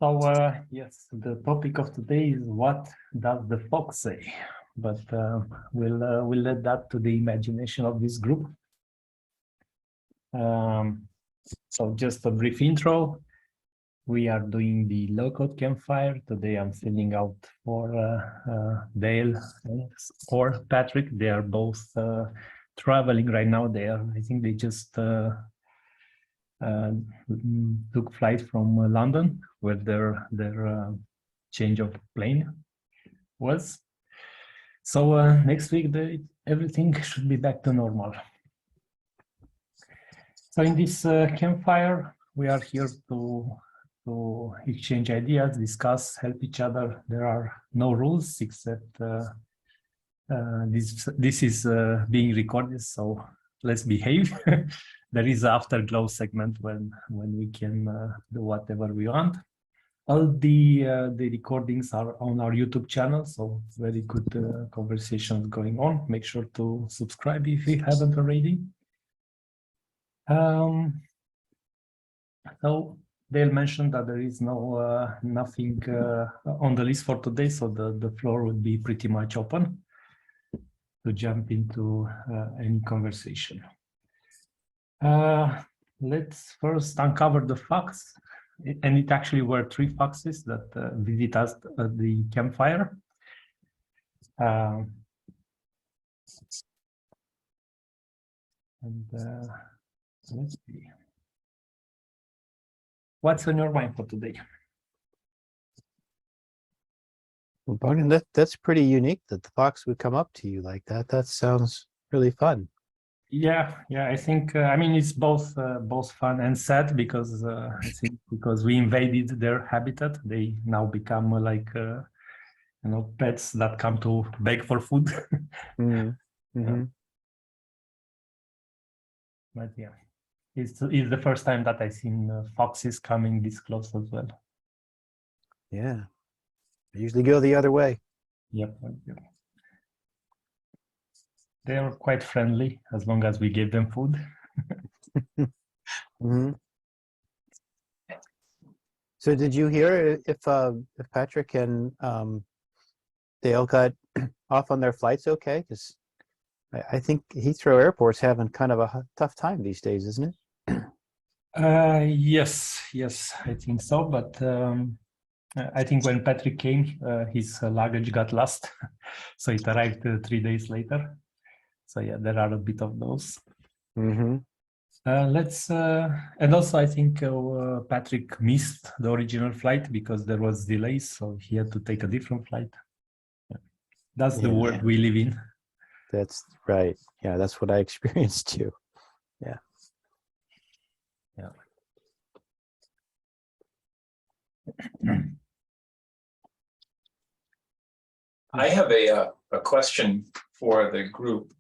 So yes, the topic of today is what does the fox say? But we'll let that to the imagination of this group. So just a brief intro. We are doing the Low-Code Campfire. Today I'm filling out for Dale or Patrick. They are both traveling right now. I think they just took flight from London, where their change of plane was. So next week, everything should be back to normal. So in this campfire, we are here to exchange ideas, discuss, help each other. There are no rules except this is being recorded, so let's behave. There is an afterglow segment when we can do whatever we want. All the recordings are on our YouTube channel, so very good conversations going on. Make sure to subscribe if you haven't already. So Dale mentioned that there is nothing on the list for today, so the floor would be pretty much open to jump into any conversation. Let's first uncover the facts, and it actually were 3 foxes that visit us at the campfire. Let's see. What's on your mind for today? Well, Bogdan, that's pretty unique that the fox would come up to you like that. That sounds really fun. Yeah, I think I mean it's both fun and sad because I think because we invaded their habitat, they now become like pets that come to beg for food. Mm-hmm. But yeah, it's the first time that I've seen foxes coming this close as well. Yeah, I usually go the other way. Yep. They are quite friendly as long as we give them food. Mm-hmm. So did you hear if Patrick and Dale got off on their flights okay? Because I think Heathrow Airport's having kind of a tough time these days, isn't it? Yes, I think so. But I think when Patrick came, his luggage got lost, so it arrived 3 days later. So yeah, there are a bit of those. Mm-hmm. And also I think Patrick missed the original flight because there was delays, so he had to take a different flight. Yeah. That's the world we live in. That's right. Yeah, that's what I experienced too. Yeah. I have a question for the group,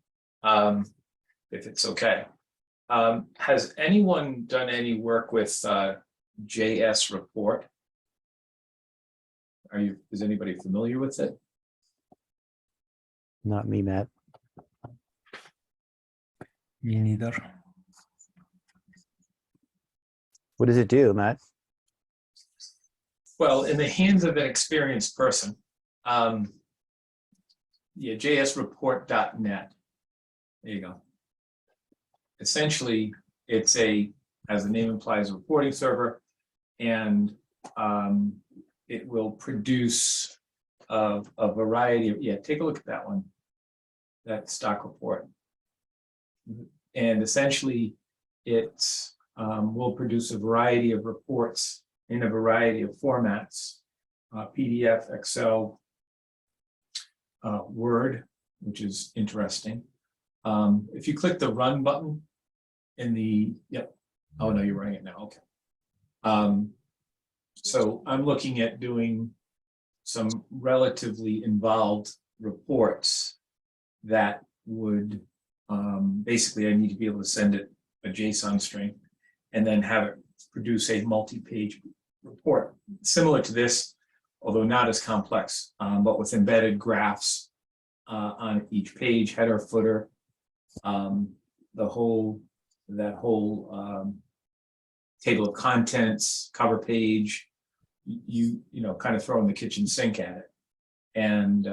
if it's okay. Has anyone done any work with JS Report? Is anybody familiar with it? Not me, Matt. Me neither. What does it do, Matt? Well, in the hands of an experienced person, jsreport.net. There you go. Essentially, it's as the name implies, a reporting server, and it will produce a variety of, take a look at that one, that stock report. And essentially, it will produce a variety of reports in a variety of formats, PDF, Excel, Word, which is interesting. If you click the run button in the, oh no, you're running it now, okay. So I'm looking at doing some relatively involved reports that would, basically I need to be able to send it a JSON string and then have it produce a multi-page report similar to this, although not as complex, but with embedded graphs on each page, header, footer, that whole table of contents, cover page, you know, kind of throwing the kitchen sink at it. And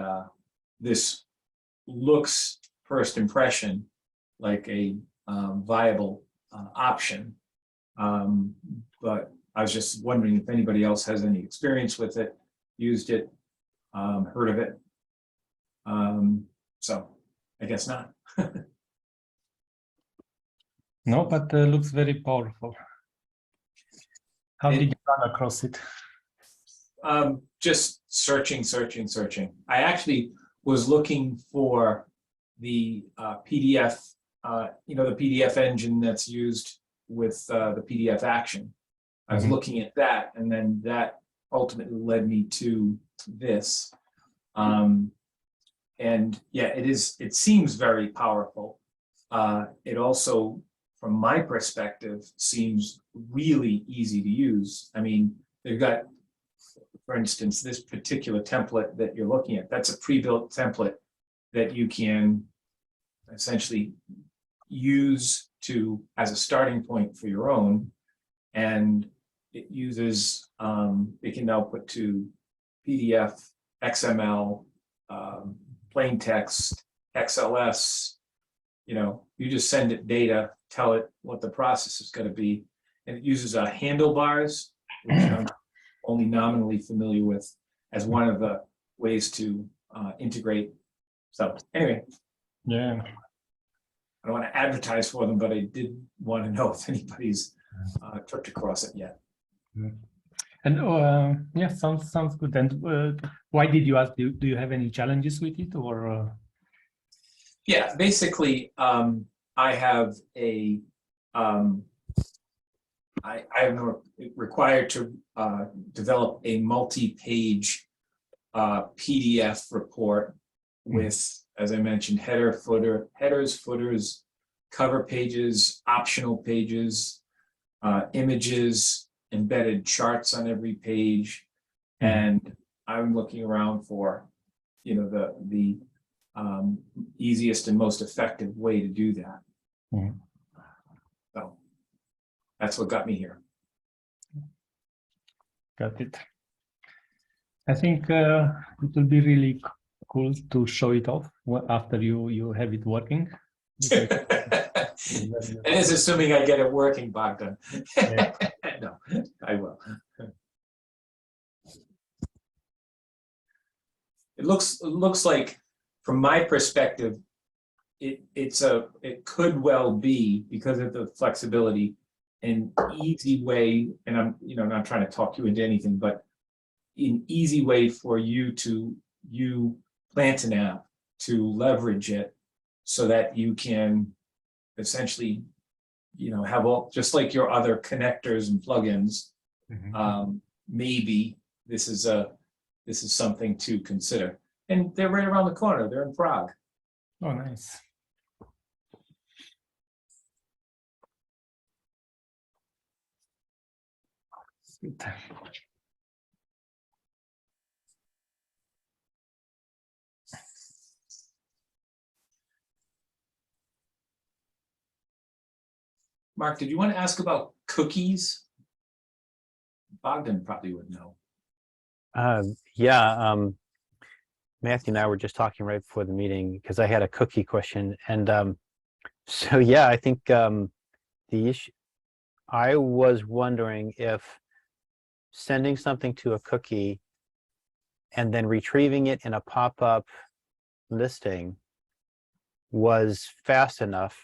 this looks, first impression, like a viable option. But I was just wondering if anybody else has any experience with it, used it, heard of it. So I guess not. No, but looks very powerful. How did you run across it? Just searching. I actually was looking for the PDF, you know, the PDF engine that's used with the PDF action. I was looking at that, and then that ultimately led me to this. And yeah, it seems very powerful. It also, from my perspective, seems really easy to use. I mean, they've got, for instance, this particular template that you're looking at, that's a pre-built template that you can essentially use as a starting point for your own. And it uses, it can now put to PDF, XML, plain text, XLS. You know, you just send it data, tell it what the process is going to be. And it uses handlebars, which I'm only nominally familiar with, as one of the ways to integrate. So anyway, Yeah. I don't want to advertise for them, but I did want to know if anybody's tripped across it yet. And yeah, sounds good. And why did you ask? Do you have any challenges with it, or? Yeah, basically, I have a I am required to develop a multi-page PDF report with, as I mentioned, headers, footers, cover pages, optional pages, images, embedded charts on every page, and I'm looking around for, you know, the easiest and most effective way to do that. So that's what got me here. Got it. I think it will be really cool to show it off after you have it working. And it's assuming I get it working, Bogdan. Yeah. No, I will. It looks like, from my perspective, it could well be, because of the flexibility, an easy way, and I'm, you know, not trying to talk you into anything, but an easy way for you to plant an app, to leverage it, so that you can essentially, you know, have all, just like your other connectors and plugins. Maybe this is something to consider. And they're right around the corner. They're in Prague. Oh, nice. Good. Mark, did you want to ask about cookies? Bogdan probably would know. Yeah, Matthew and I were just talking right before the meeting, because I had a cookie question, and so yeah, I think the issue, I was wondering if sending something to a cookie and then retrieving it in a pop-up listing was fast enough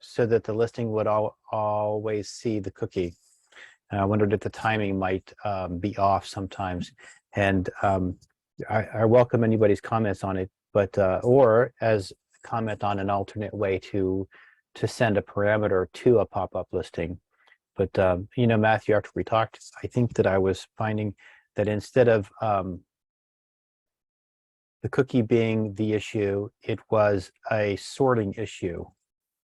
so that the listing would always see the cookie. And I wondered if the timing might be off sometimes. And I welcome anybody's comments on it, but or as a comment on an alternate way to send a parameter to a pop-up listing. But you know, Matthew, after we talked, I think that I was finding that instead of the cookie being the issue, it was a sorting issue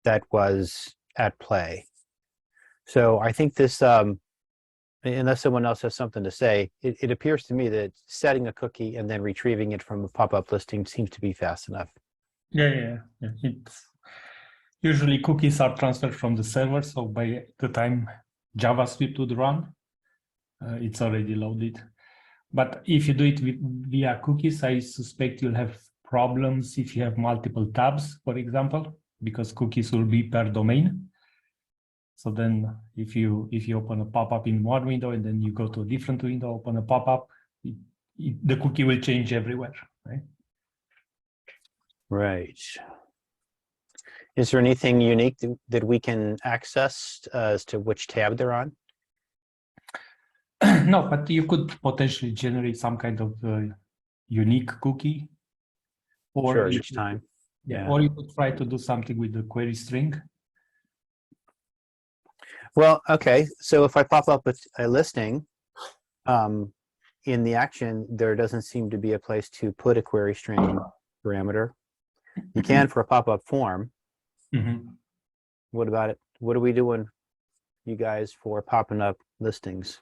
that was at play. So I think this, unless someone else has something to say, it appears to me that setting a cookie and then retrieving it from a pop-up listing seems to be fast enough. Yeah. It's usually cookies are transferred from the server, so by the time JavaScript would run, it's already loaded. But if you do it via cookies, I suspect you'll have problems if you have multiple tabs, for example, because cookies will be per domain. So then if you open a pop-up in one window and then you go to a different window, open a pop-up, the cookie will change everywhere, right? Right. Is there anything unique that we can access as to which tab they're on? No, but you could potentially generate some kind of unique cookie. Or Sure, each time. Yeah, Yeah. or you could try to do something with the query string. Well, okay. So if I pop up a listing, in the action, there doesn't seem to be a place to put a query string parameter. You can for a pop-up form. Mm-hmm. What about it? What are we doing, you guys, for popping up listings?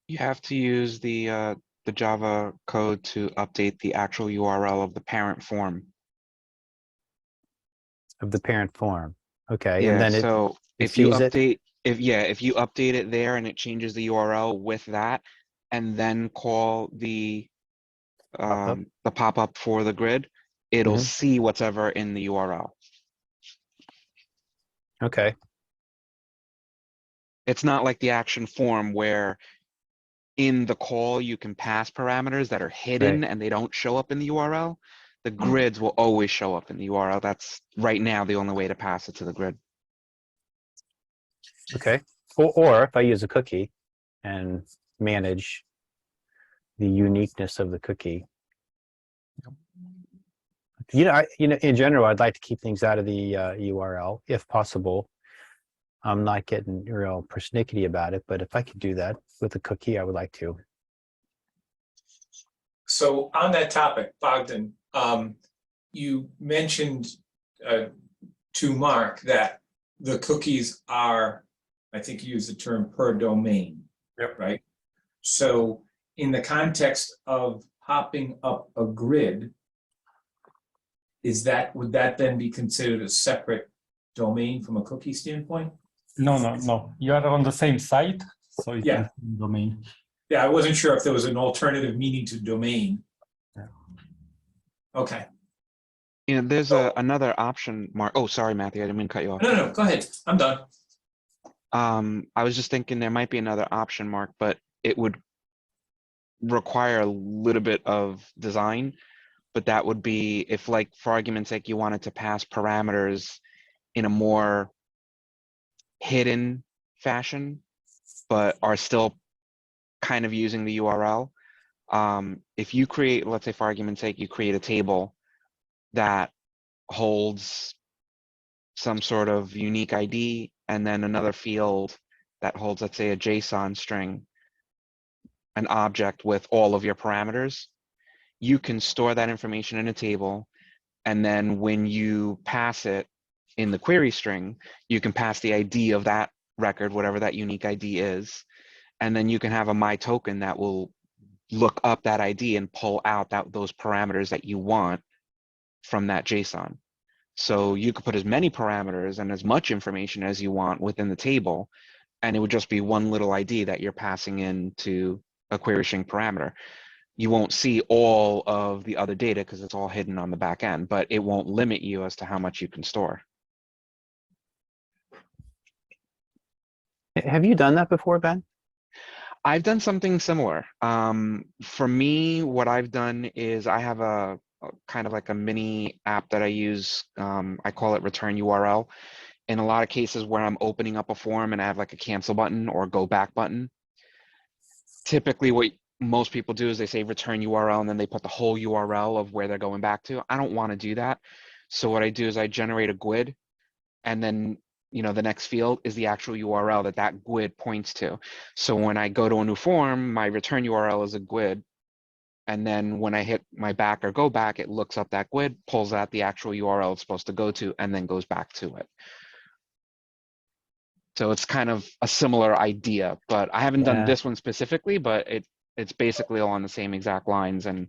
You have to use the Java code to update the actual URL of the parent form. Of the parent form. Okay, Yeah, and then so it if you sees it. update, if you update it there and it changes the URL with that, and then call the pop-up for the grid, it'll Mhm. see what's ever in the URL. Okay. It's not like the action form where in the call you can pass parameters that are hidden Right. and they don't show up in the URL. The grids will always show up in the URL. That's right now the only way to pass it to the grid. Okay. Or if I use a cookie and manage the uniqueness of the cookie. In general, I'd like to keep things out of the URL if possible. I'm not getting real persnickety about it, but if I could do that with a cookie, I would like to. So on that topic, Bogdan, you mentioned to Mark that the cookies are, I think you used the term per domain. Yep. Right? So in the context of popping up a grid, would that then be considered a separate domain from a cookie standpoint? No. You are on the same site, so it's Yeah. the same domain. Yeah, I wasn't sure if there was an alternative meaning to domain. Yeah. Okay. You know, there's another option, Mark. Oh, sorry, Matthew, I didn't mean to cut you off. No, go ahead. I'm done. I was just thinking there might be another option, Mark, but it would require a little bit of design. But that would be if, like, for argument's sake, you wanted to pass parameters in a more hidden fashion, but are still kind of using the URL. If you create, let's say for argument's sake, you create a table that holds some sort of unique ID and then another field that holds, let's say, a JSON string, an object with all of your parameters, you can store that information in a table. And then when you pass it in the query string, you can pass the ID of that record, whatever that unique ID is. And then you can have a my token that will look up that ID and pull out those parameters that you want from that JSON. So you could put as many parameters and as much information as you want within the table, and it would just be one little ID that you're passing into a query string parameter. You won't see all of the other data because it's all hidden on the back end, but it won't limit you as to how much you can store. Have you done that before, Ben? I've done something similar. For me, what I've done is I have a kind of like a mini app that I use. I call it return URL. In a lot of cases where I'm opening up a form and I have like a cancel button or go back button, typically what most people do is they say return URL and then they put the whole URL of where they're going back to. I don't want to do that. So what I do is I generate a GUID, and then the next field is the actual URL that GUID points to. So when I go to a new form, my return URL is a GUID. And then when I hit my back or go back, it looks up that GUID, pulls out the actual URL it's supposed to go to, and then goes back to it. So it's kind of a similar idea, but I haven't done this one specifically, but it's basically along the same exact lines. And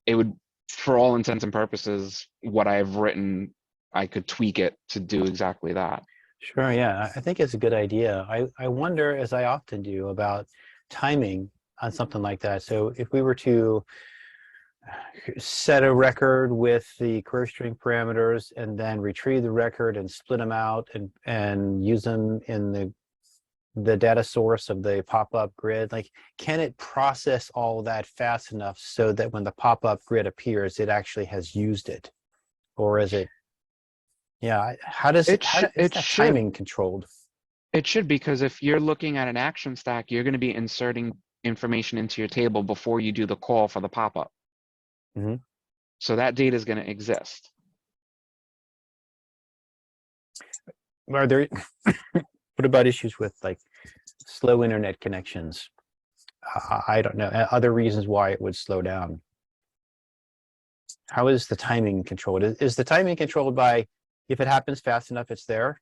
it would, for all intents and purposes, what I've written, I could tweak it to do exactly that. Sure, yeah, I think it's a good idea. I wonder, as I often do, about timing on something like that. So if we were to set a record with the query string parameters and then retrieve the record and split them out and use them in the data source of the pop-up grid, like, can it process all that fast enough so that when the pop-up grid appears, it actually has used it? Or is it, yeah, how does It how should, is it that should, timing controlled? it should, because if you're looking at an action stack, you're going to be inserting information into your table before you do the call for the pop-up. Mhm. So that data is going to exist. Are there, what about issues with like slow internet connections? I don't know, other reasons why it would slow down. How is the timing controlled? Is the timing controlled by, if it happens fast enough, it's there?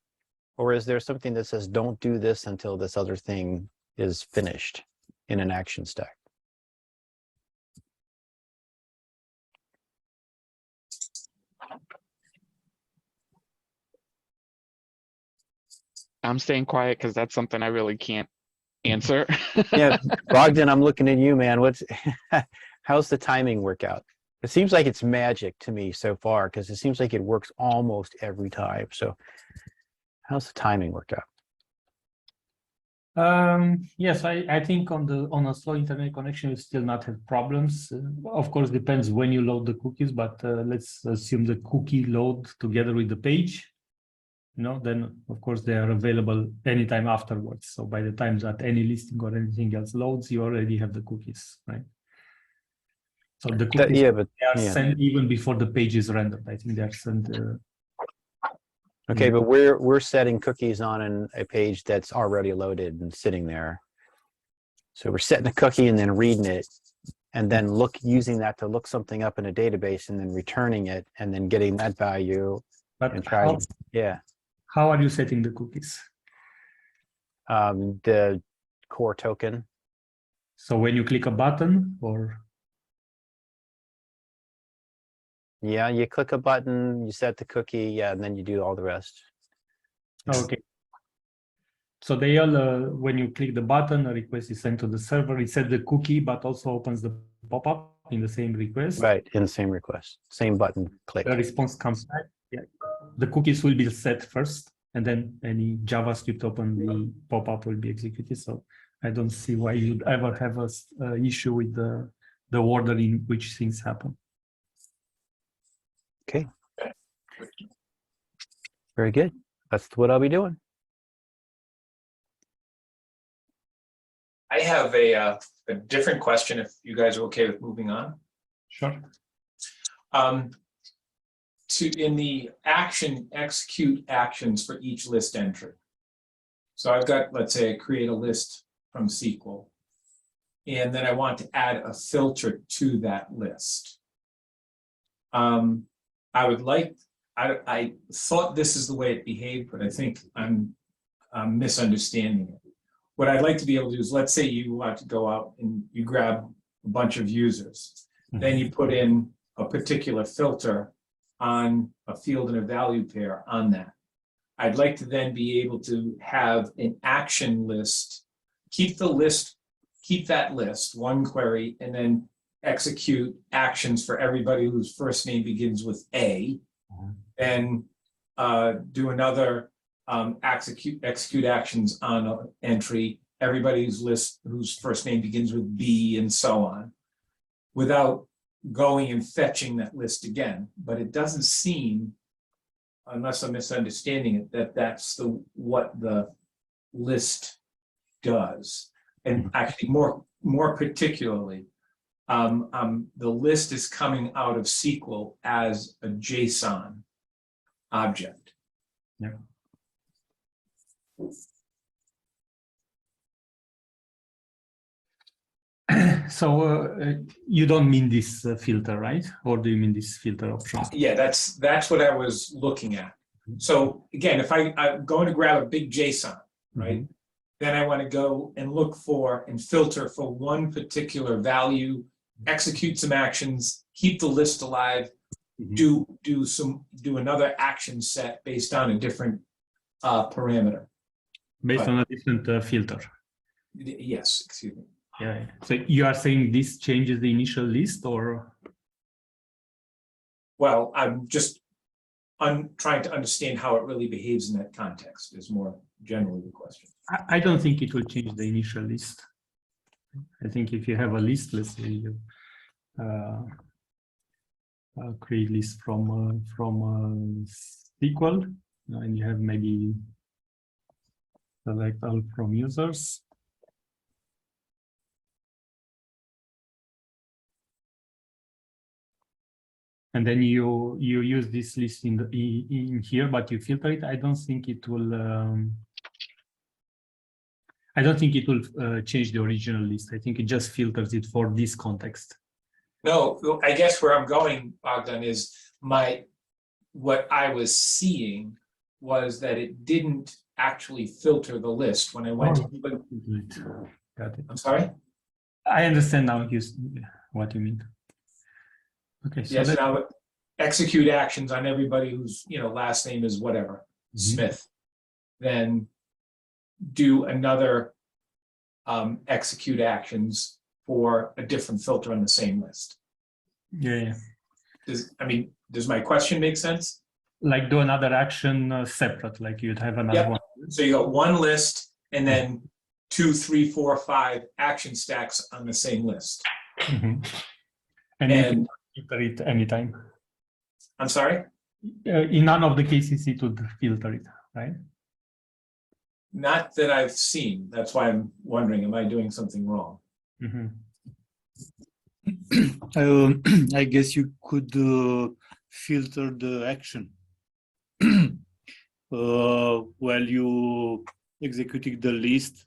Or is there something that says, don't do this until this other thing is finished in an action stack? I'm staying quiet because that's something I really can't answer. Yeah, Bogdan, I'm looking at you, man. What's how's the timing work out? It seems like it's magic to me so far, because it seems like it works almost every time. So how's the timing work out? Yes, I think on a slow internet connection, you still not have problems. Of course, depends when you load the cookies, but let's assume the cookie load together with the page. Then of course they are available anytime afterwards. So by the time that any listing or anything else loads, you already have the cookies, right? So the cookies, Yeah, but they are yeah. sent even before the page is rendered. I think they are sent. Okay, but we're setting cookies on a page that's already loaded and sitting there. So we're setting a cookie and then reading it, and then using that to look something up in a database, and then returning it, and then getting that value But and trying. Yeah. How are you setting the cookies? The core token. So when you click a button, or Yeah, you click a button, you set the cookie, yeah, and then you do all the rest. okay. So they all, when you click the button, a request is sent to the server. It sets the cookie, but also opens the pop-up in the same request. Right, in the same request, same button click. The response comes back. Yeah. The cookies will be set first, and then any JavaScript open the pop-up will be executed. So I don't see why you'd ever have a issue with the order in which things happen. Okay. Very good. That's what I'll be doing. I have a different question if you guys are okay with moving on. Sure. In the execute actions for each list entry. So I've got, let's say, I create a list from SQL, and then I want to add a filter to that list. I thought this is the way it behaved, but I think I'm misunderstanding it. What I'd like to be able to do is, let's say you want to go out and you grab a bunch of users, then you put in a particular filter on a field and a value pair on that. I'd like to then be able to have an action list, keep that list, one query, and then execute actions for everybody whose first name begins with A, and do another execute actions on an entry, everybody's list whose first name begins with B, and so on, without going and fetching that list again. But it doesn't seem, unless I'm misunderstanding it, that that's what the list does. And actually, more particularly, the list is coming out of SQL as a JSON object. Yeah. So you don't mean this filter, right? Or do you mean this filter option? Yeah, that's what I was looking at. So again, if I'm going to grab a big JSON, right? Then I want to go and look for and filter for one particular value, execute some actions, keep the list alive, do another action set based on a different parameter. Based Right. on a different filter. Yes, excuse me. Yeah. So you are saying this changes the initial list, or? Well, I'm just trying to understand how it really behaves in that context is more generally the question. I don't think it will change the initial list. I think if you have a list, let's say you create list from SQL, and you have maybe select all from users. And then you use this list in here, but you filter it. I don't think it will. I don't think it will change the original list. I think it just filters it for this context. No, I guess where I'm going, Bogdan, is what I was seeing was that it didn't actually filter the list when I went to. Got it. I'm sorry? I understand now what you mean. Okay, so Yes, now execute actions on everybody whose last name is whatever, Smith. Then do another execute actions for a different filter on the same list. Yeah. Does my question make sense? Like do another action separate, like you'd have another one. So you got one list and then 2, 3, 4, 5 action stacks on the same list. And you can filter it anytime. I'm sorry? In none of the cases it would filter it, right? Not that I've seen. That's why I'm wondering, am I doing something wrong? I guess you could filter the action while you executing the list.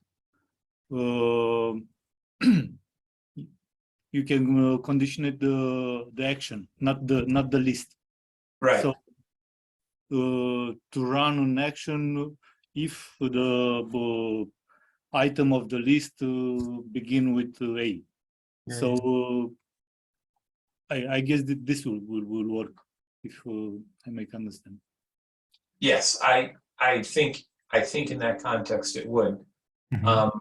You can condition it the action, not the list. Right. So to run an action, if the item of the list begin with A. Yeah. So I guess that this will work if I make understand. Yes, I think in that context it would. Mhm.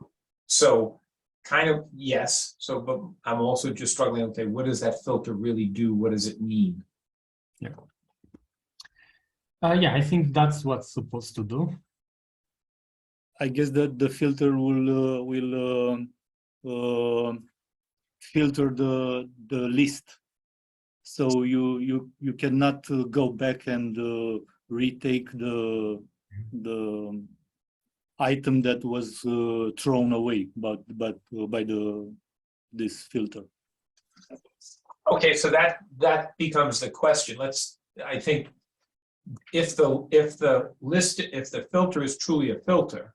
So kind of yes. So, but I'm also just struggling. Okay, what does that filter really do? What does it mean? Yeah. Yeah, I think that's what's supposed to do. I guess that the filter will filter the list, so you cannot go back and retake the item that was thrown away, but by this filter. Okay, so that becomes the question. I think if the filter is truly a filter,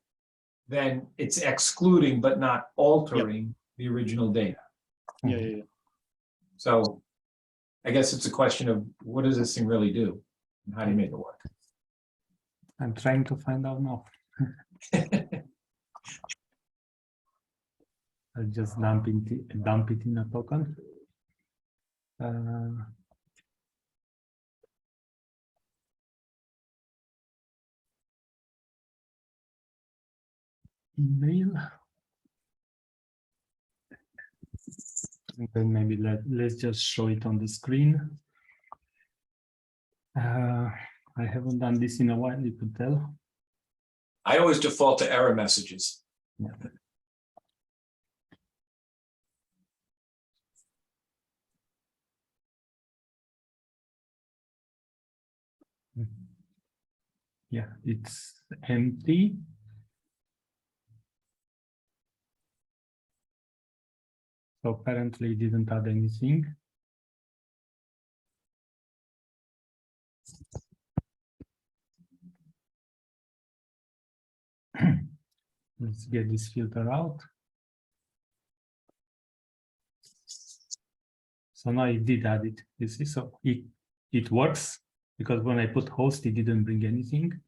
then it's excluding but not altering the original data. Yeah. So I guess it's a question of what does this thing really do and how do you make it work? I'm trying to find out now. I'll just dump it in a token. Email. And then maybe let's just show it on the screen. I haven't done this in a while, you could tell. I always default to error messages. Yeah. Yeah, it's empty. So apparently it didn't add anything. Let's get this filter out. So now it did add it, you see, so it works because when I put host, it didn't bring anything.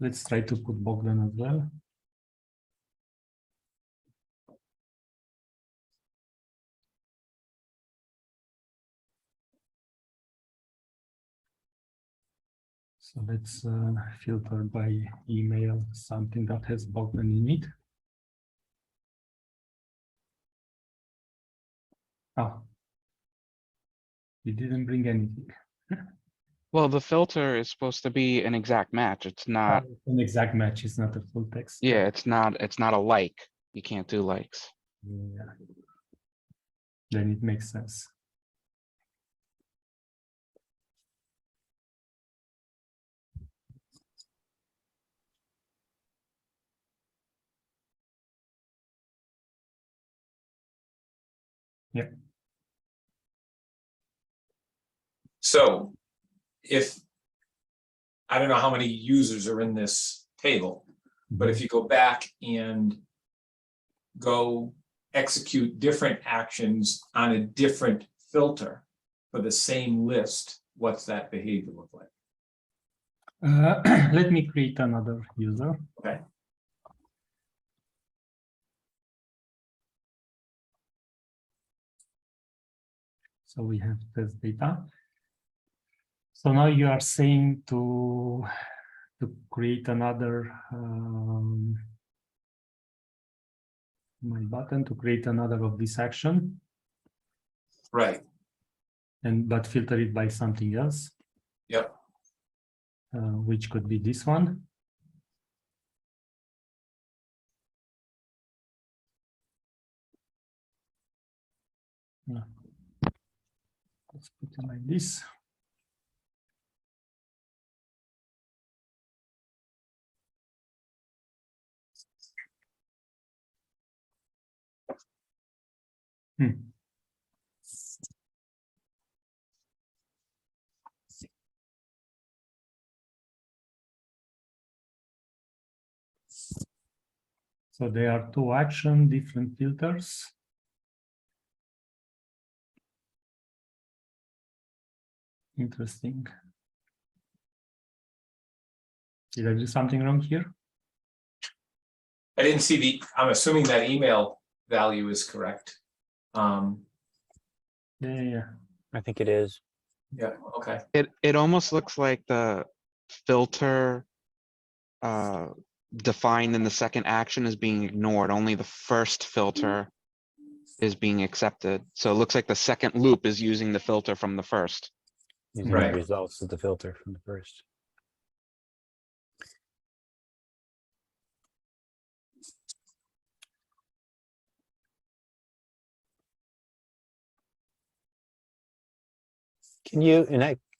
Let's try to put Bogdan as well. So let's filter by email something that has button in it. Oh, you didn't bring anything. Well, the filter is supposed to be an exact match. It's not, An exact match is not a full text. yeah, it's not a like. You can't do likes. Yeah. Then it makes sense. Yeah. So if, I don't know how many users are in this table, but if you go back and go execute different actions on a different filter for the same list, what's that behavior look like? Let me create another user. Okay. So we have test data. So now you are saying to create another my button to create another of this action, Right. but filter it by something else. Yep. Which could be this one. Yeah. Let's put it like this. So there are two action, different filters. Interesting. Did I do something wrong here? I didn't see the, I'm assuming that email value is correct. Yeah. I think it is. Yeah, okay. It almost looks like the filter defined in the second action is being ignored. Only the first filter is being accepted. So it looks like the second loop is using the filter from the first. Using Right. the results of the filter from the first. Can you,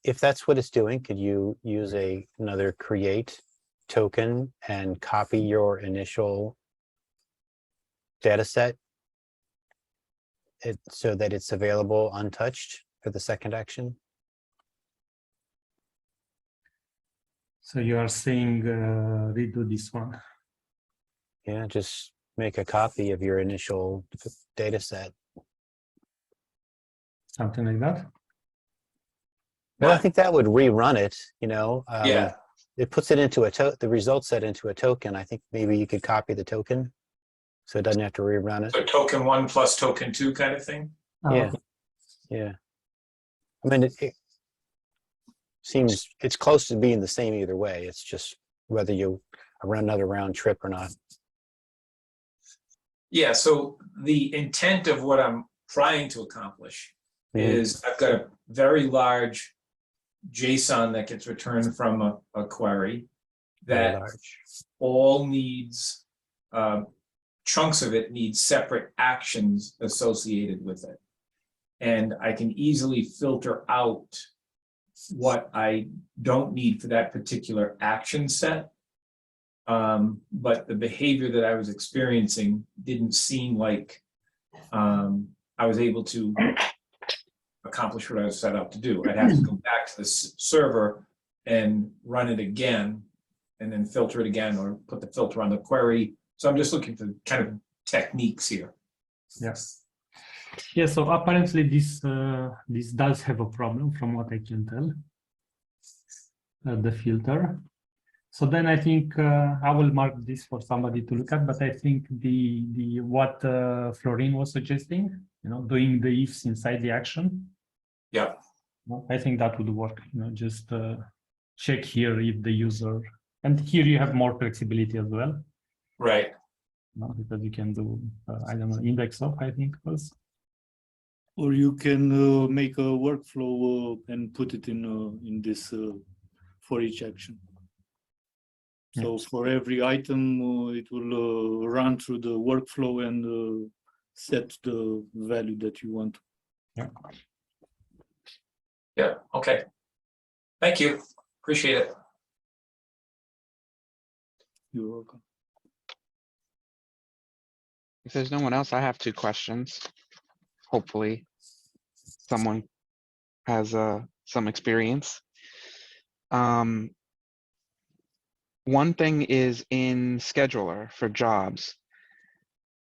if that's what it's doing, could you use another create token and copy your initial data set so that it's available untouched for the second action? So you are saying redo this one. Yeah, just make a copy of your initial data set. Something like that. Well, I think that would rerun it, Yeah, It puts it into the result set into a token. I think maybe you could copy the token so it doesn't have to rerun it. so token 1 plus token 2 kind of thing. Yeah. Okay. Yeah. I mean, it seems it's close to being the same either way. It's just whether you run another round trip or not. Yeah, so the intent of what I'm trying to accomplish is I've got a very large JSON that gets returned from a query Very that large. all needs, chunks of it need separate actions associated with it. And I can easily filter out what I don't need for that particular action set. But the behavior that I was experiencing didn't seem like I was able to accomplish what I was set out to do. I'd have to go back to the server and run it again, and then filter it again, or put the filter on the query. So I'm just looking for kind of techniques here. Yes. Yeah. So apparently this does have a problem, from what I can tell. The filter. So then I think I will mark this for somebody to look at. But I think the what Florin was suggesting, doing the ifs inside the action. Yeah. I think that would work. Just check here if the user, and here you have more flexibility as well, Right. because you can do, I don't know, index of, I think was. Or you can make a workflow and put it in this for each action. So for every item, it will run through the workflow and set the value that you want. Yeah. Yeah, okay. Thank you. Appreciate it. You're welcome. If there's no one else, I have 2 questions. Hopefully, someone has some experience. One thing is in scheduler for jobs.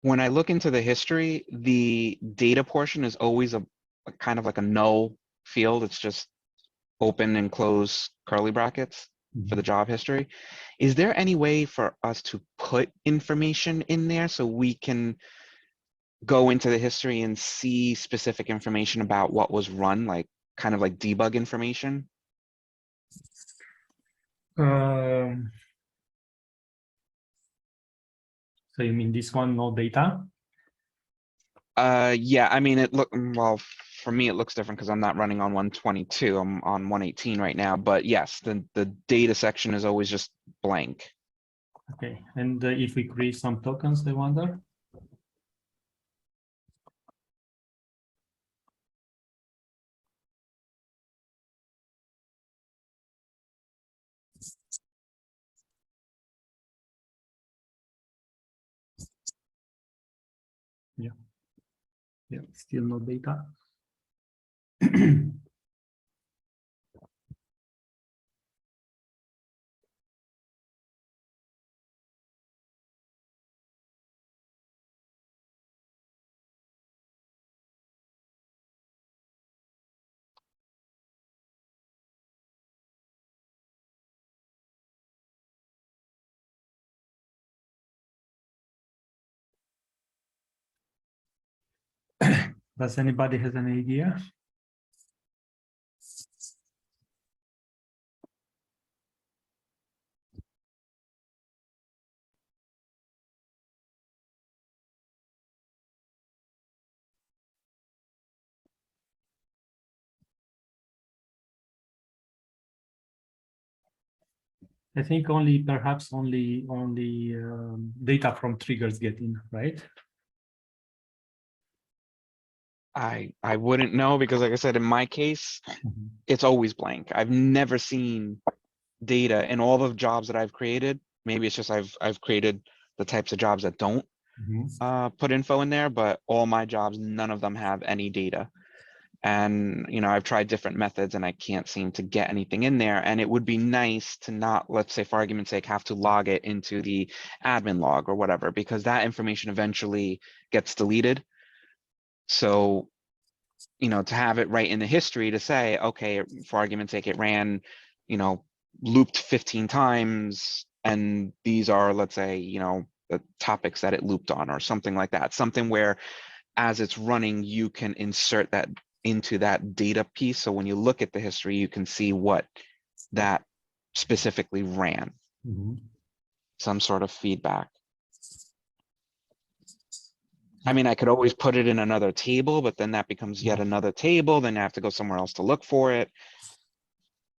When I look into the history, the data portion is always a kind of like a null field. It's just open and close curly brackets for the job history. Is there any way for us to put information in there so we can go into the history and see specific information about what was run, like kind of like debug information? So you mean this one, no data? Yeah, I mean, well, for me, it looks different because I'm not running on 122. I'm on 118 right now. But yes, the data section is always just blank. Okay, and if we create some tokens, I wonder. Yeah, still no data. Does anybody has an idea? I think perhaps only data from triggers get in, right? I wouldn't know because, like I said, in my case, it's always blank. I've never seen data in all the jobs that I've created. Maybe it's just I've created the types of jobs that don't put info in there, but all my jobs, none of them have any data. And, you know, I've tried different methods and I can't seem to get anything in there. And it would be nice to not, let's say for argument's sake, have to log it into the admin log or whatever, because that information eventually gets deleted. So, you know, to have it right in the history to say, okay, for argument's sake, it ran, you know, looped 15 times. And these are, let's say, you know, the topics that it looped on or something like that. Something where as it's running, you can insert that into that data piece. So when you look at the history, you can see what that specifically ran. Some sort of feedback. I mean, I could always put it in another table, but then that becomes yet another table. Then I have to go somewhere else to look for it.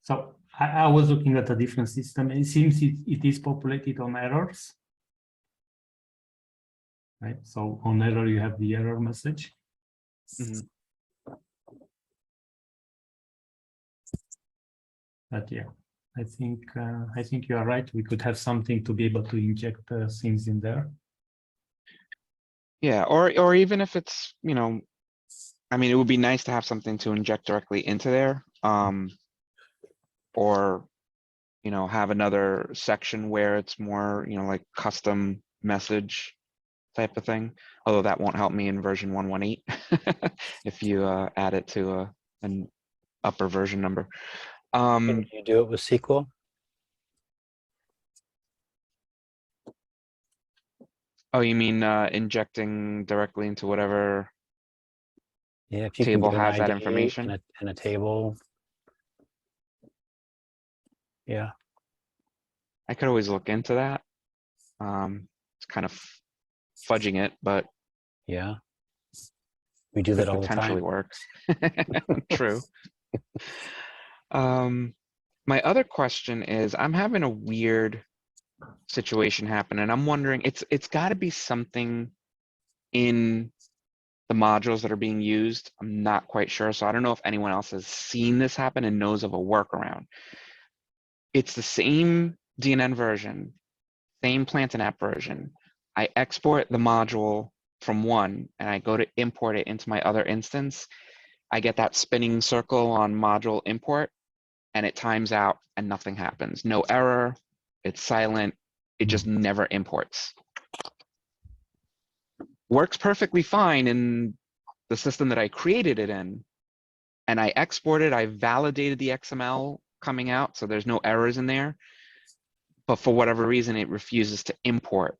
So I was looking at a different system. It seems it is populated on errors. Right. So on error, you have the error message. But yeah, I think you are right. We could have something to be able to inject things in there. Yeah, or even if it's, you know, I mean, it would be nice to have something to inject directly into there. Or, you know, have another section where it's more, you know, like custom message type of thing. Although that won't help me in version 118 if you add it to an upper version number. Can you do it with SQL? Oh, you mean injecting directly into whatever Yeah, if you table can give an has that ID information? and a table. Yeah. I could always look into that. It's kind of fudging it, but Yeah. We do could that all the potentially time. work. True. My other question is, I'm having a weird situation happen, and I'm wondering, it's got to be something in the modules that are being used. I'm not quite sure, so I don't know if anyone else has seen this happen and knows of a workaround. It's the same DNN version, same plant and app version. I export the module from one and I go to import it into my other instance. I get that spinning circle on module import and it times out and nothing happens. No error, it's silent, it just never imports. Works perfectly fine in the system that I created it in. And I exported, I validated the XML coming out, so there's no errors in there. But for whatever reason, it refuses to import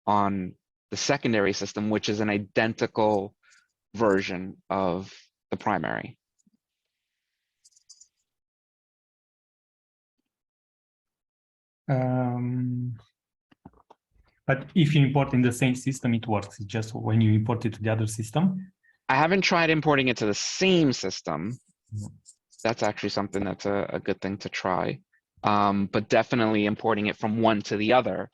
on the secondary system, which is an identical version of the primary. But if you import in the same system, it works. It's just when you import it to the other system. I haven't tried importing it to the same system. That's actually something that's a good thing to try. But definitely importing it from one to the other.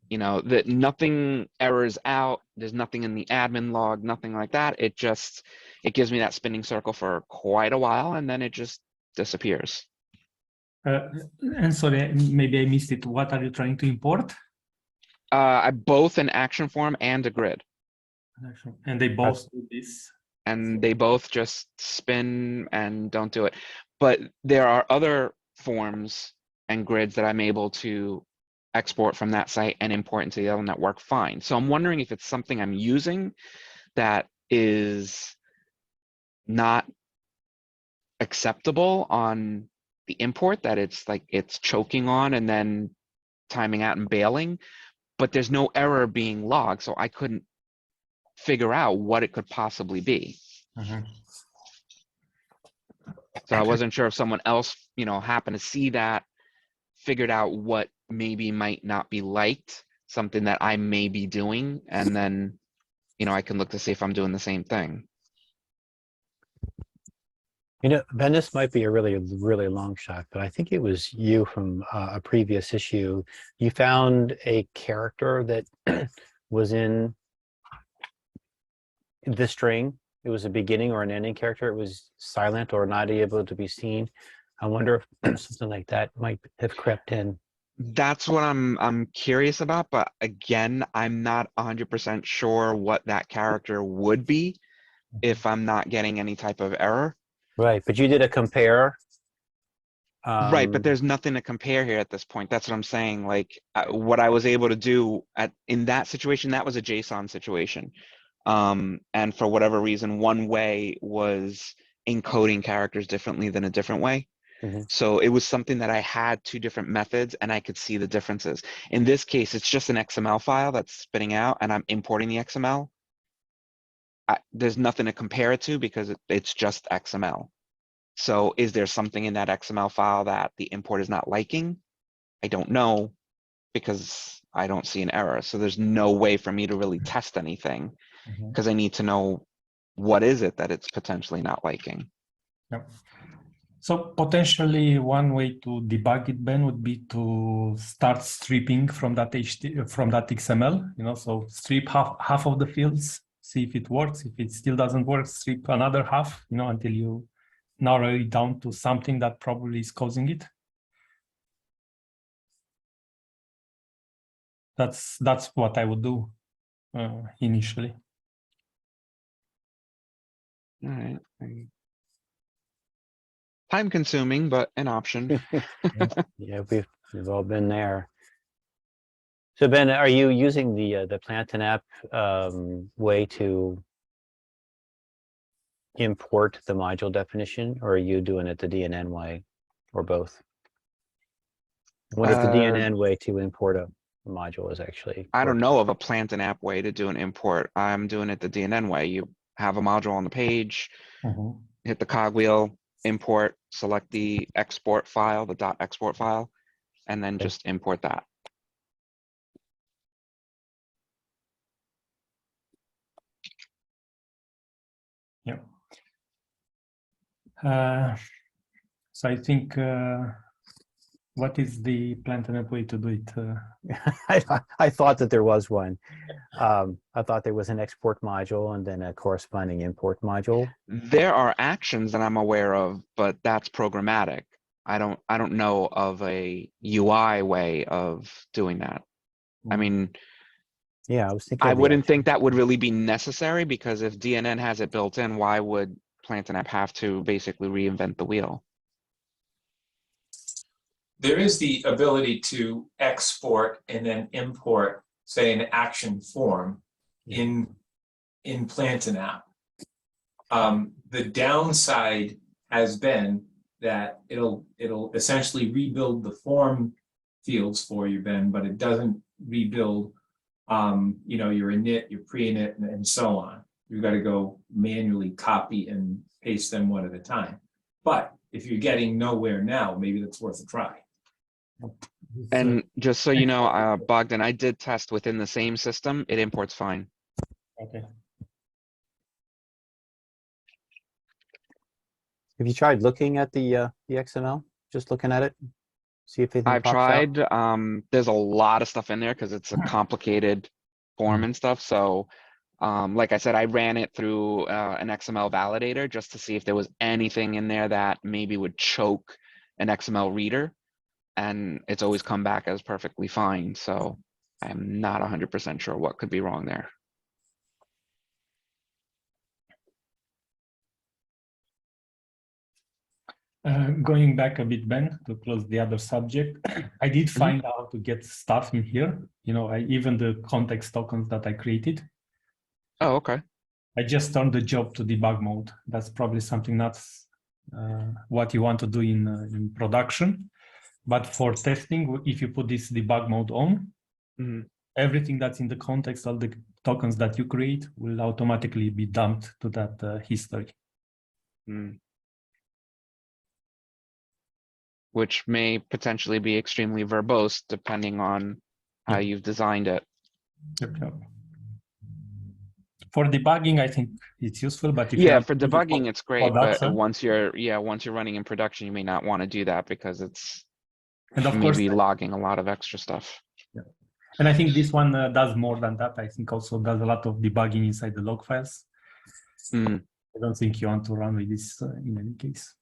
You know, that nothing errors out. There's nothing in the admin log, nothing like that. It gives me that spinning circle for quite a while and then it just disappears. And sorry, maybe I missed it. What are you trying to import? Both an action form and a grid. And they both do this. And they both just spin and don't do it. But there are other forms and grids that I'm able to export from that site and import into the other one that work fine. So I'm wondering if it's something I'm using that is not acceptable on the import, that it's choking on and then timing out and bailing, but there's no error being logged, so I couldn't figure out what it could possibly be. So I wasn't sure if someone else, happened to see that, figured out what maybe might not be liked, something that I may be doing, and then, I can look to see if I'm doing the same thing. Ben, this might be a really, really long shot, but I think it was you from a previous issue. You found a character that was in the string. It was a beginning or an ending character. It was silent or not able to be seen. I wonder if something like that might have crept in. That's what I'm curious about, but again, I'm not 100% sure what that character would be if I'm not getting any type of error. Right, but you did a compare. Right, but there's nothing to compare here at this point. That's what I'm saying. Like what I was able to do in that situation, that was a JSON situation. And for whatever reason, one way was encoding characters differently than a different way. So it was something that I had two different methods and I could see the differences. In this case, it's just an XML file that's spitting out and I'm importing the XML. There's nothing to compare it to because it's just XML. So is there something in that XML file that the import is not liking? I don't know because I don't see an error. So there's no way for me to really test anything because I need to know what is it that it's potentially not liking. Yep. So potentially one way to debug it, Ben, would be to start stripping from that XML, so strip half of the fields, see if it works. If it still doesn't work, strip another half, until you narrow it down to something that probably is causing it. That's what I would do initially. All right. Time consuming, but an option. Yeah, we've all been there. So Ben, are you using the plant and app way to import the module definition, or are you doing it the DNN way, or both? I wonder if the DNN way to import a module is actually. I don't know of a plant and app way to do an import. I'm doing it the DNN way. You have a module on the page, hit the cogwheel, import, select the export file, the .export file, and then Okay. just import that. Yeah. So I think what is the Plantanet way to do it? I thought that there was one. I thought there was an export module and then a corresponding import module. There are actions that I'm aware of, but that's programmatic. I don't know of a UI way of doing that. I mean, Yeah, I was thinking. I of the wouldn't action. think that would really be necessary, because if DNN has it built in, why would Plantanet have to basically reinvent the wheel? There is the ability to export and then import, say, an action form in Plantanet. The downside has been that it'll essentially rebuild the form fields for you, Ben, but it doesn't rebuild you know, your init, your pre-init, and so on. You've got to go manually copy and paste them one at a time. But if you're getting nowhere now, maybe that's worth a try. And just so you know, Bogdan, I did test within the same system. It imports fine. Okay. Have you tried looking at the XML? Just looking at it, see if anything I've pops out? tried. There's a lot of stuff in there because it's a complicated form and stuff. So, like I said, I ran it through an XML validator just to see if there was anything in there that maybe would choke an XML reader. And it's always come back as perfectly fine. So I'm not 100% sure what could be wrong there. Going back a bit, Ben, to close the other subject, I did find out how to get stuff in here. You know, even the context tokens that I created. Oh, okay. I just turned the job to debug mode. That's probably something that's what you want to do in production. But for testing, if you put this debug mode on, everything that's in the context of the tokens that you create will automatically be dumped to that history. Which may potentially be extremely verbose depending on how you've designed it. Yep. For debugging, I think it's useful, but if Yeah, for debugging, it's great. But production, once you're running in production, you may not want to do that because it's and of course, maybe logging a lot of extra stuff. Yeah. And I think this one does more than that. I think also does a lot of debugging inside the log files. I don't think you want to run with this in any case.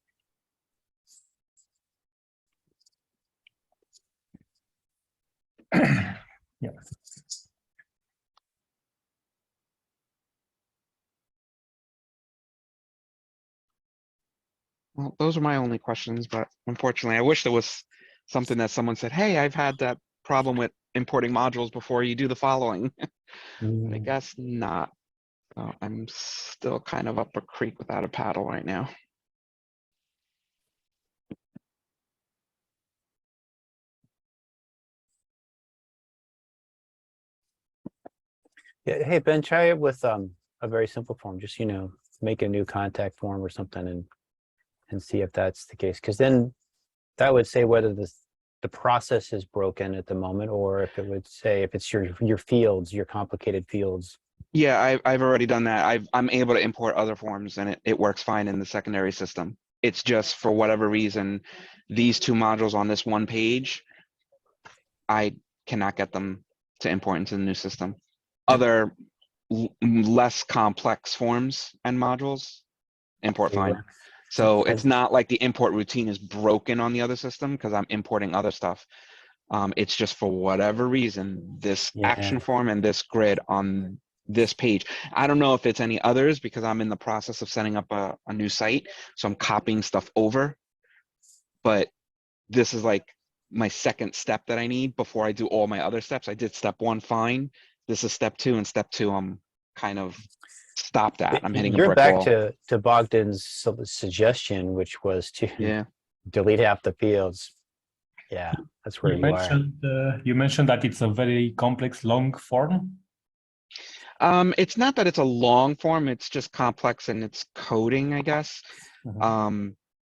Yeah. Well, those are my only questions, but unfortunately, I wish there was something that someone said, hey, I've had that problem with importing modules before you do the following. I guess not. So I'm still kind of up a creek without a paddle right now. Yeah. Hey, Ben, try it with a very simple form. Just, you know, make a new contact form or something and see if that's the case. Because then that would say whether the process is broken at the moment, or if it would say if it's your fields, your complicated fields. Yeah, I've already done that. I'm able to import other forms and it works fine in the secondary system. It's just for whatever reason, these two modules on this one page, I cannot get them to import into the new system. Other less complex forms and modules import fine. So it's not like the import routine is broken on the other system because I'm importing other stuff. It's just for whatever reason, this action form and this grid on this page. I don't know if it's any others because I'm in the process of setting up a new site. So I'm copying stuff over. But this is like my second step that I need before I do all my other steps. I did step one fine. This is step two, and step two I'm kind of stopped at. I'm hitting a brick You're wall. back to Bogdan's suggestion, which was to delete half the fields. Yeah, that's where you are. You mentioned that it's a very complex, long form. It's not that it's a long form, it's just complex in its coding, I guess.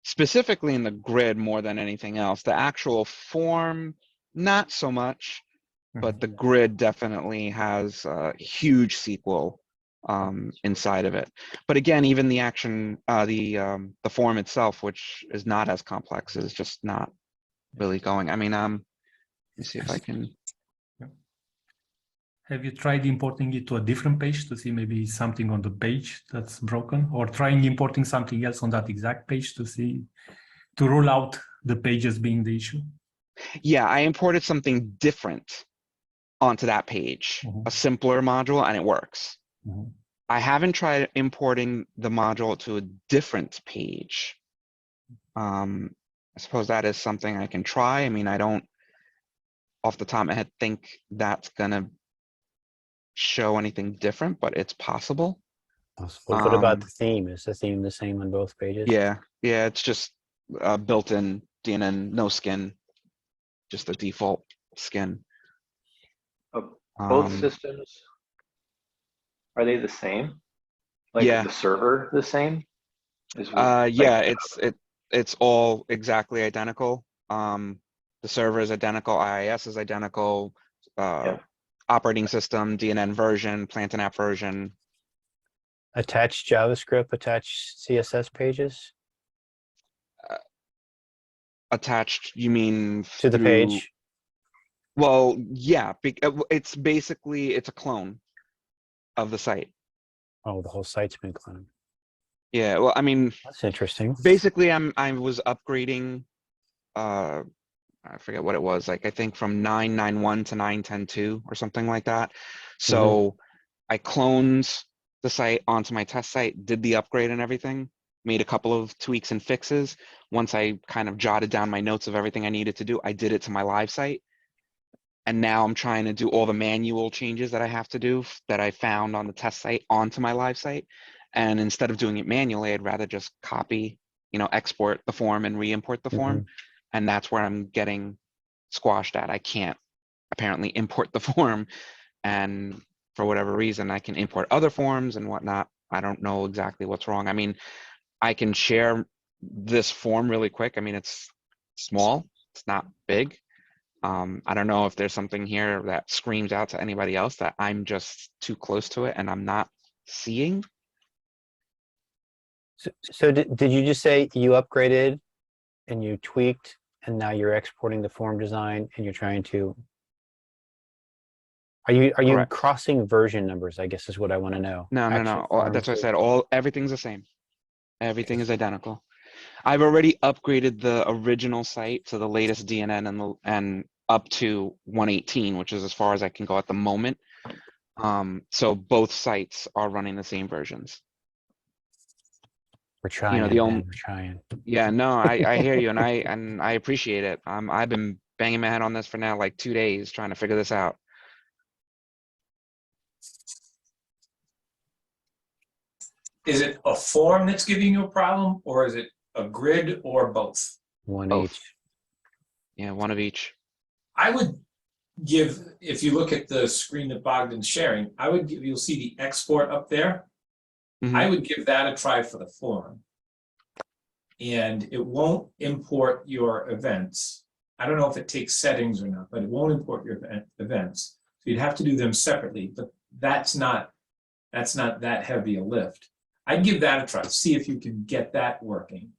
specifically in the grid more than anything else. The actual form, not so much, but the grid definitely has a huge SQL inside of it. But again, even the action, the form itself, which is not as complex, is just not really going. I mean, let me see if I can. Have you tried importing it to a different page to see maybe something on the page that's broken, or trying importing something else on that exact page to see, to rule out the pages being the issue? Yeah, I imported something different onto that page, a simpler module, and it works. I haven't tried importing the module to a different page. I suppose that is something I can try. I mean, I don't, off the top of my head, think that's gonna show anything different, but it's possible. What about the theme? Is the theme the same on both pages? Yeah, it's just built-in DNN, no skin, just a default skin. Both systems, are they the same? Like Yeah. the server the same? Yeah, it's all exactly identical. The server is identical, IIS is identical, operating system, DNN version, plant and app version. Attached JavaScript, attached CSS pages Attached, you mean to the page? Well, yeah, it's basically, it's a clone of the site. Oh, the whole site's been cloned. Yeah, well, I mean, That's interesting. basically I was upgrading, I forget what it was, like I think from 9.9.1 to 9.10.2 or something like that. So I cloned the site onto my test site, did the upgrade and everything, made a couple of tweaks and fixes. Once I kind of jotted down my notes of everything I needed to do, I did it to my live site. And now I'm trying to do all the manual changes that I have to do that I found on the test site onto my live site. And instead of doing it manually, I'd rather just copy, export the form and re-import the form. And that's where I'm getting squashed at. I can't apparently import the form. And for whatever reason, I can import other forms and whatnot. I don't know exactly what's wrong. I mean, I can share this form really quick. I mean, it's small, it's not big. I don't know if there's something here that screams out to anybody else that I'm just too close to it and I'm not seeing. So did you just say you upgraded and you tweaked and now you're exporting the form design and you're trying to, are you Correct. crossing version numbers, I guess is what I want to know. No. That's what I said. Everything's the same. Everything is identical. I've already upgraded the original site to the latest DNN and up to 118, which is as far as I can go at the moment. So both sites are running the same versions. We're trying, we're trying. Yeah, no, I hear you, and I appreciate it. I've been banging my head on this for now like 2 days trying to figure this out. Is it a form that's giving you a problem, or is it a grid, or both? One Both. each. Yeah, one of each. I would give, if you look at the screen that Bogdan's sharing, I would give, you'll see the export up there. I would give that a try for the form. And it won't import your events. I don't know if it takes settings or not, but it won't import your events. So you'd have to do them separately, but that's not that heavy a lift. I'd give that a try, see if you can get that working.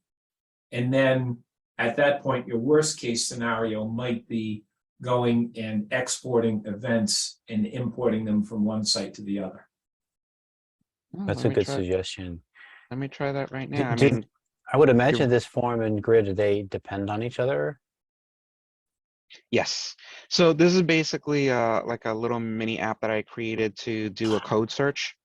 And then at that point, your worst case scenario might be going and exporting events and importing them from one site to the other. That's a good suggestion. Let me try that right now. I mean, I would imagine this form and grid, they depend on each other. yes. So this is basically like a little mini app that I created to do a code search.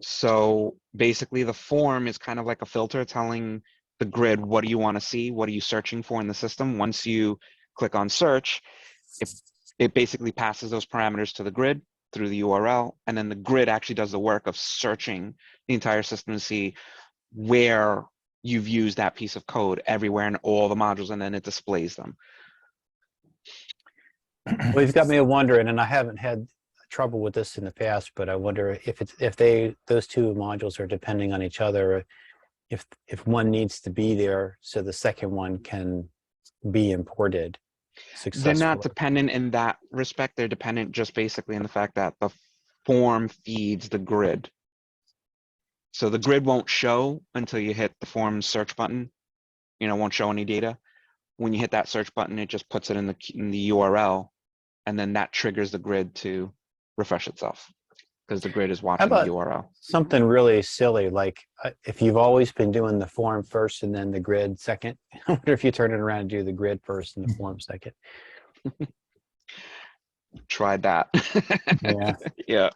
So basically the form is kind of like a filter telling the grid, what do you want to see? What are you searching for in the system? Once you click on search, it basically passes those parameters to the grid through the URL, and then the grid actually does the work of searching the entire system to see where you've used that piece of code everywhere in all the modules, and then it displays them. Well, you've got me wondering, and I haven't had trouble with this in the past, but I wonder if those two modules are depending on each other. if one needs to be there so the second one can be imported successfully. They're not dependent in that respect. They're dependent just basically in the fact that the form feeds the grid. So the grid won't show until you hit the form search button. You know, won't show any data. When you hit that search button, it just puts it in the URL, and then that triggers the grid to refresh itself because the grid is watching the about URL. Something really silly, like if you've always been doing the form first and then the grid second, I wonder if you turn it around and do the grid first and the form second. Tried that. Yeah.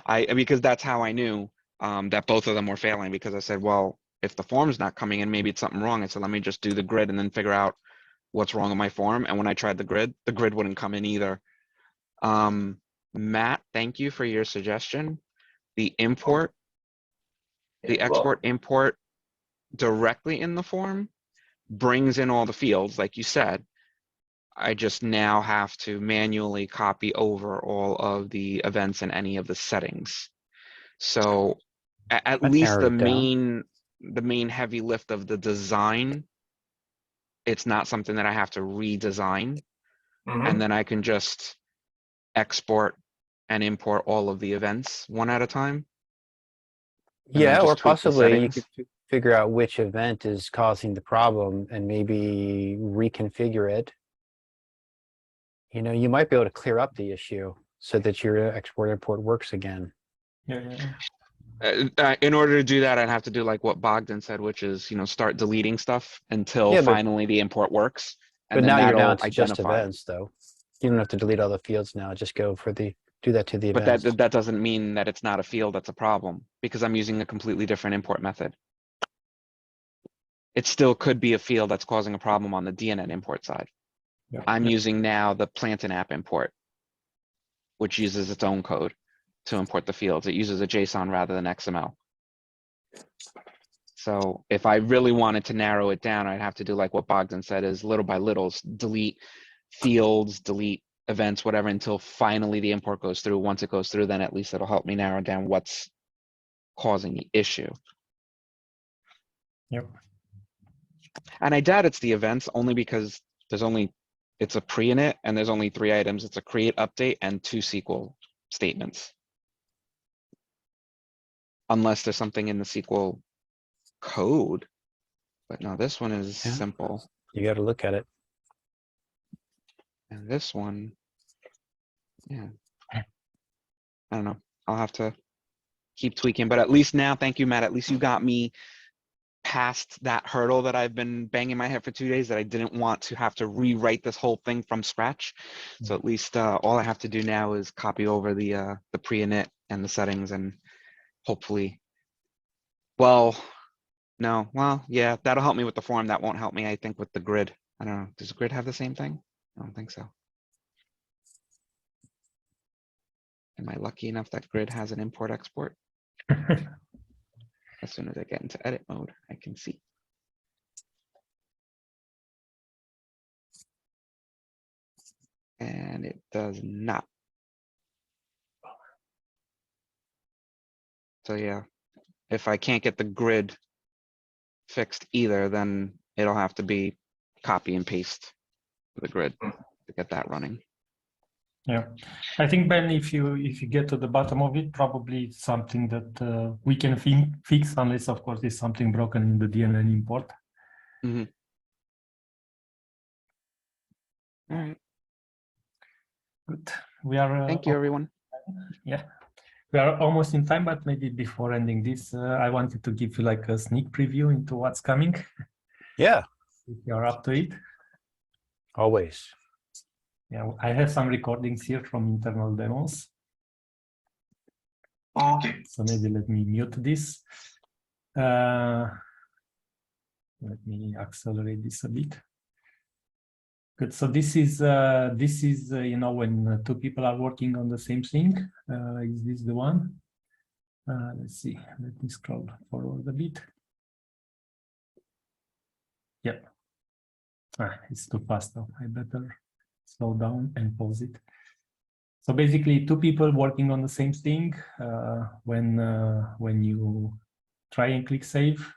Yeah. Because that's how I knew that both of them were failing, because I said, well, if the form's not coming in, maybe it's something wrong. I said, let me just do the grid and then figure out what's wrong with my form. And when I tried the grid wouldn't come in either. Matt, thank you for your suggestion. The import, the export import directly in the form brings in all the fields, like you said. I just now have to manually copy over all of the events and any of the settings. So at least the main heavy lift of the design, it's not something that I have to redesign. And then I can just export and import all of the events one at a time. Yeah, or possibly you could figure out which event is causing the problem and maybe reconfigure it. You know, you might be able to clear up the issue so that your export import works again. In order to do that, I'd have to do like what Bogdan said, which is, you know, start deleting stuff until finally the import works. And but then now you're down that'll to just identify. events, though. You don't have to delete all the fields now. Just go for do that to the But events. that doesn't mean that it's not a field that's a problem, because I'm using a completely different import method. It still could be a field that's causing a problem on the DNN import side. Yeah. I'm using now the Plantain app import, which uses its own code to import the fields. It uses a JSON rather than XML. So if I really wanted to narrow it down, I'd have to do like what Bogdan said, is little by little, delete fields, delete events, whatever, until finally the import goes through. Once it goes through, then at least it'll help me narrow down what's causing the issue. Yep. And I doubt it's the events, only because it's a pre-init and there's only 3 items. It's a create, update, and 2 SQL statements. Unless there's something in the SQL code. But no, this one is simple. You got to look at it. And this one, yeah, I don't know. I'll have to keep tweaking, but at least now, thank you, Matt. At least you got me past that hurdle that I've been banging my head for 2 days, that I didn't want to have to rewrite this whole thing from scratch. So at least all I have to do now is copy over the pre-init and the settings, and hopefully, yeah, that'll help me with the form. That won't help me, I think, with the grid. I don't know. Does the grid have the same thing? I don't think so. Am I lucky enough that grid has an import export? As soon as I get into edit mode, I can see. And it does not. So yeah, if I can't get the grid fixed either, then it'll have to be copy and paste the grid to get that running. Yeah, I think, Ben, if you get to the bottom of it, probably it's something that we can fix, unless of course there's something broken in the DNN import. Mm-hmm. All right. Good. We are. Thank you, everyone. Yeah, we are almost in time, but maybe before ending this, I wanted to give you like a sneak preview into what's coming. Yeah. If you're up to it. Always. Yeah, I have some recordings here from internal demos. Okay. So maybe let me mute this. Let me accelerate this a bit. Good. So this is you know, when 2 people are working on the same thing. Is this the one? Let's see. Let me scroll forward a bit. Yep. It's too fast though. I better slow down and pause it. So basically 2 people working on the same thing. When you try and click save,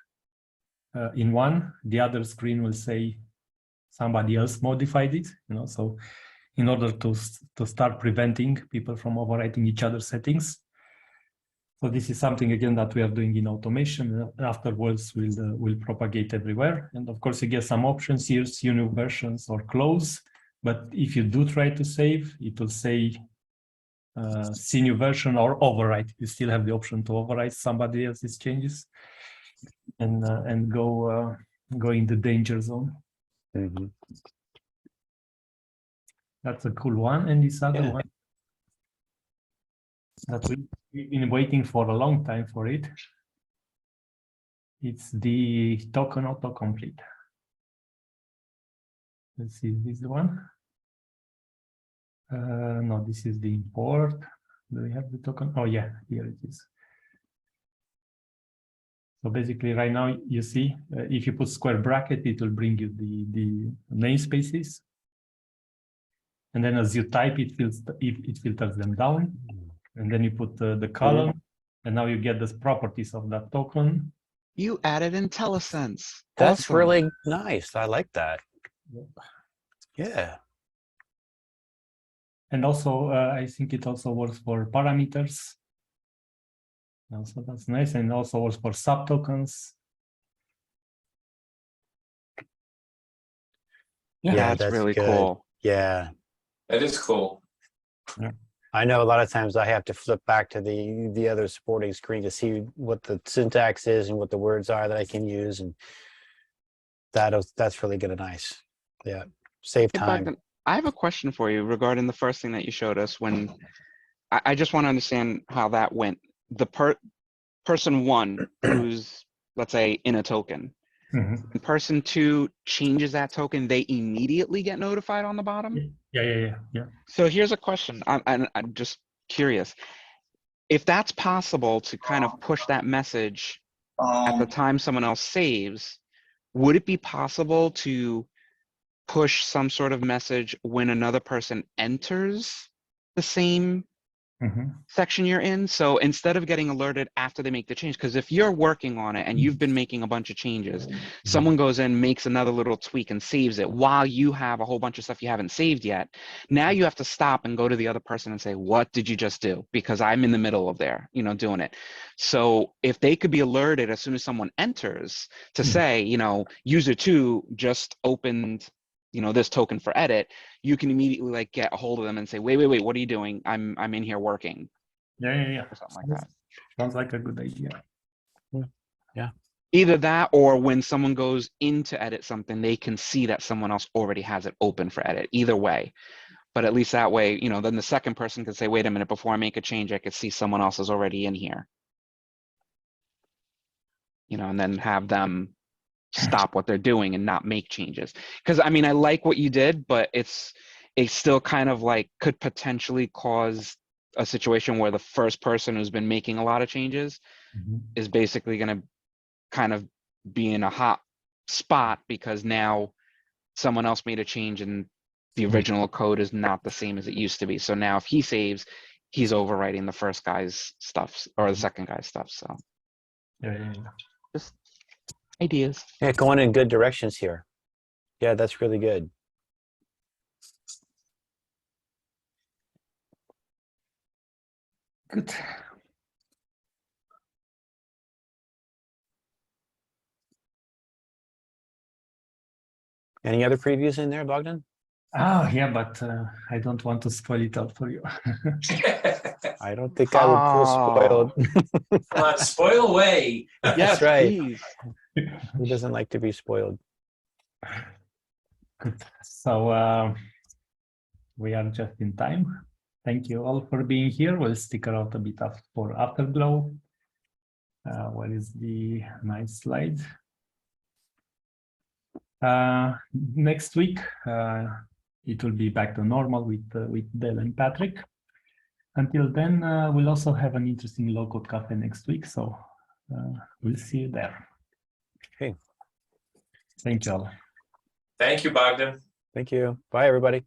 in one, the other screen will say somebody else modified it, so in order to start preventing people from overwriting each other's settings. So this is something, again, that we are doing in automation. Afterwards, we'll propagate everywhere. And of course, you get some options here, see new versions or close. But if you do try to save, it will say see new version or overwrite. You still have the option to overwrite somebody else's changes and go in the danger zone. Mhm. That's a cool one. And this other Yeah. one that we've been waiting for a long time for it. It's the token autocomplete. Let's see, this is the one. No, this is the import. Do we have the token? Oh yeah, here it is. So basically right now you see, if you put square bracket, it will bring you the namespaces. And then as you type, it filters them down. And then you put the column, and now you get the properties of that token. You added IntelliSense. That's Awesome. really nice. I like that. Yeah. And also, I think it also works for parameters. So that's nice, and also works for subtokens. Yeah, that's really good. cool. Yeah. That is cool. I know a lot of times I have to flip back to the other supporting screen to see what the syntax is and what the words are that I can use, and that's really good and nice. Yeah, save Hey, time. Bogdan, I have a question for you regarding the first thing that you showed us. When I just want to understand how that went. The person one, who's, let's say, in a token, when person two changes that token, they immediately get notified on the bottom. Yeah. So here's a question. I'm just curious. If that's possible to kind of push that message at the time someone else saves, would it be possible to push some sort of message when another person enters the same section you're in? So instead of getting alerted after they make the change, because if you're working on it and you've been making a bunch of changes, someone goes in, makes another little tweak and saves it while you have a whole bunch of stuff you haven't saved yet. Now you have to stop and go to the other person and say, what did you just do? Because I'm in the middle of there, doing it. So if they could be alerted as soon as someone enters to say, user two just opened this token for edit, you can immediately get a hold of them and say, wait, what are you doing? I'm in here working. Yeah. Or something like that. Sounds like a good idea. Yeah. Either that, or when someone goes in to edit something, they can see that someone else already has it open for edit. Either way. But at least that way, then the second person can say, wait a minute, before I make a change, I could see someone else is already in here. And then have them stop what they're doing and not make changes. Because I like what you did, but it's still kind of could potentially cause a situation where the first person who's been making a lot of changes is basically going to kind of be in a hot spot because now someone else made a change and the original code is not the same as it used to be. So now if he saves, he's overwriting the first guy's stuff or the second guy's stuff. So Yeah. just ideas. Yeah, going in good directions here. Yeah, that's really good. Good. Any other previews in there, Bogdan? Oh, yeah, but I don't want to spoil it out for you. I don't think I would feel spoiled. Come on, spoil away. That's right. Please. Who doesn't like to be spoiled? Good. So we are just in time. Thank you all for being here. We'll stick around a bit for Afterglow. Where is the nice slide? Next week, it will be back to normal with Dale and Patrick. Until then, we'll also have an interesting Low-Code Cafe next week. So we'll see you there. Okay. Thank you all. Thank you, Bogdan. Thank you. Bye, everybody.